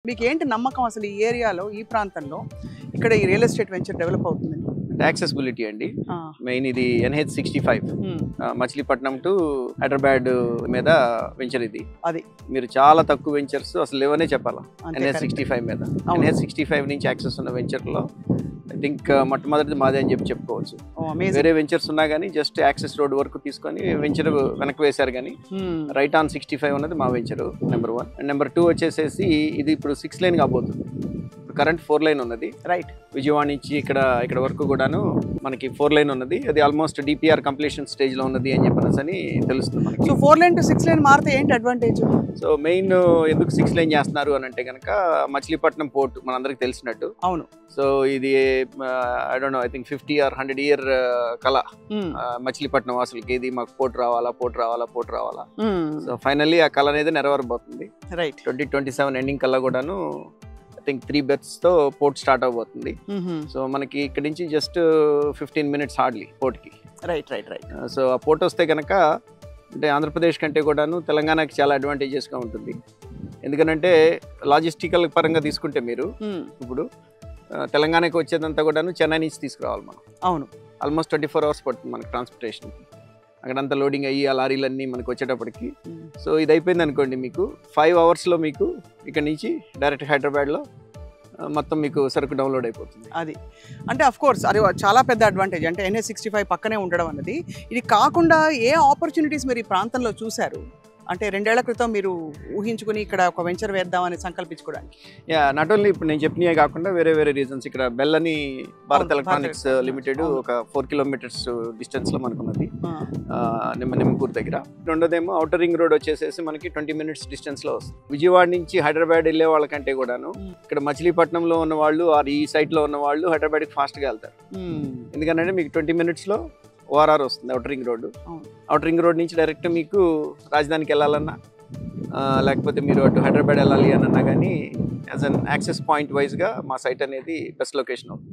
మీకేంటి నమ్మకం అసలు ఈ ఏరియాలో ఈ ప్రాంతంలో ఇక్కడ ఈ రియల్ ఎస్టేట్ వెంచర్ డెవలప్ అవుతుంది? యాక్సెసిబిలిటీ అండి. మెయిన్ ఇది NH65 మచిలీపట్నం టు హైదరాబాద్ మీద వెంచర్ ఇది. అది మీరు చాలా తక్కువ వెంచర్స్ అసలు లేవనే చెప్పాలా NH65 మీద. NH65 నుంచి యాక్సెస్ ఉన్న వెంచర్ లో ఐ థింక్ మొట్టమొదటిది మాదే అని చెప్పుకోవచ్చు. వేరే వెంచర్స్ ఉన్నా కానీ జస్ట్ యాక్సెస్ రోడ్ వరకు తీసుకొని వెంచర్ వెనక్కి వేశారు కానీ రైట్ ఆన్ 65 ఉన్నది మా వెంచర్ నెంబర్ 1. అండ్ నెంబర్ 2 వచ్చేసేసి ఇది ఇప్పుడు 6 లైన్ కాబోతుంది. కరెంట్ 4 లైన్ ఉన్నది. రైట్, విజయవాడ నుంచి ఇక్కడ వరకు కూడాను మనకి 4 లైన్ ఉన్నది. అది ఆల్మోస్ట్ DPR కంప్లీషన్ స్టేజ్ లో ఉన్నది అని చెప్పేసి తెలుస్తుంది మనకి. సో 4 లైన్ టు 6 లైన్ మారితే ఏంటి అడ్వాంటేజ్? సో మెయిన్ ఎందుకు 6 లైన్ చేస్తున్నారు అని అంటే కనుక మచిలీపట్నం పోర్ట్ మనందరికి తెలిసినట్టు. అవును. సో ఇది I don't know, I think 50 or 100 year కళ మచిలీపట్నం వాసులకి. ఇది మాకు పోర్ట్ రావాలా. సో ఫైనల్లీ ఆ కళ అనేది నెరవేరబోతుంది. రైట్, 2027 ఎండింగ్ కల్లా కూడాను ఐ థింక్ 3 berths తో పోర్ట్ స్టార్ట్ అవబోతుంది. సో మనకి ఇక్కడ నుంచి జస్ట్ 15 minutes హార్డ్లీ పోర్ట్కి. రైట్. సో ఆ పోర్ట్ వస్తే కనుక అంటే ఆంధ్రప్రదేశ్ కంటే కూడాను తెలంగాణకి చాలా అడ్వాంటేజెస్గా ఉంటుంది. ఎందుకంటే లాజిస్టికల్ పరంగా తీసుకుంటే మీరు ఇప్పుడు తెలంగాణకి వచ్చేదంతా కూడాను చెన్నై నుంచి తీసుకురావాలి మనం. అవును, ఆల్మోస్ట్ 24 hours పడుతుంది మనకి ట్రాన్స్పోర్టేషన్కి. అక్కడంతా లోడింగ్ అయ్యి ఆ లారీలన్నీ మనకు వచ్చేటప్పటికి. సో ఇది అయిపోయింది అనుకోండి, మీకు 5 hours మీకు ఇక్కడ నుంచి డైరెక్ట్ హైదరాబాద్లో మొత్తం మీకు సరుకు డౌన్లోడ్ అయిపోతుంది. అది అంటే అఫ్ కోర్స్ అది చాలా పెద్ద అడ్వాంటేజ్. అంటే NH65 పక్కనే ఉండడం అన్నది. ఇది కాకుండా ఏ ఆపర్చునిటీస్ మీరు ఈ ప్రాంతంలో చూశారు? అంటే 2 ఏళ్ల క్రితం మీరు ఊహించుకుని ఇక్కడ ఒక వెంచర్ వేద్దామని సంకల్పించుకోవడానికి. నాట్ ఓన్లీ ఇప్పుడు నేను చెప్పినవే కాకుండా వేరే రీజన్స్. ఇక్కడ బెల్ అని భారత్ ఎలక్ట్రానిక్స్ లిమిటెడ్ ఒక 4 kilometers డిస్టెన్స్ లో మనకున్నది నిమ్మకూరు దగ్గర. రెండోదేమో ఔటర్ రింగ్ రోడ్ వచ్చేసేసి మనకి 20 minutes డిస్టెన్స్ లో వస్తుంది. విజయవాడ నుంచి హైదరాబాద్ వెళ్ళే వాళ్ళకంటే కూడాను ఇక్కడ మచిలీపట్నంలో ఉన్న వాళ్ళు ఆర్ ఈ సైట్ లో ఉన్న వాళ్ళు హైదరాబాద్కి ఫాస్ట్ గా వెళ్తారు. ఎందుకంటే మీకు 20 minutes లో ORR వస్తుంది, outer ring road. Outer ring road నుంచి డైరెక్ట్ మీకు రాజధానికి వెళ్ళాలన్నా లేకపోతే మీరు అటు హైదరాబాద్ వెళ్ళాలి అని అన్నా కానీ యాజ్ అన్ యాక్సెస్ పాయింట్ వైజ్గా మా సైట్ అనేది బెస్ట్ లొకేషన్ అవుతుంది.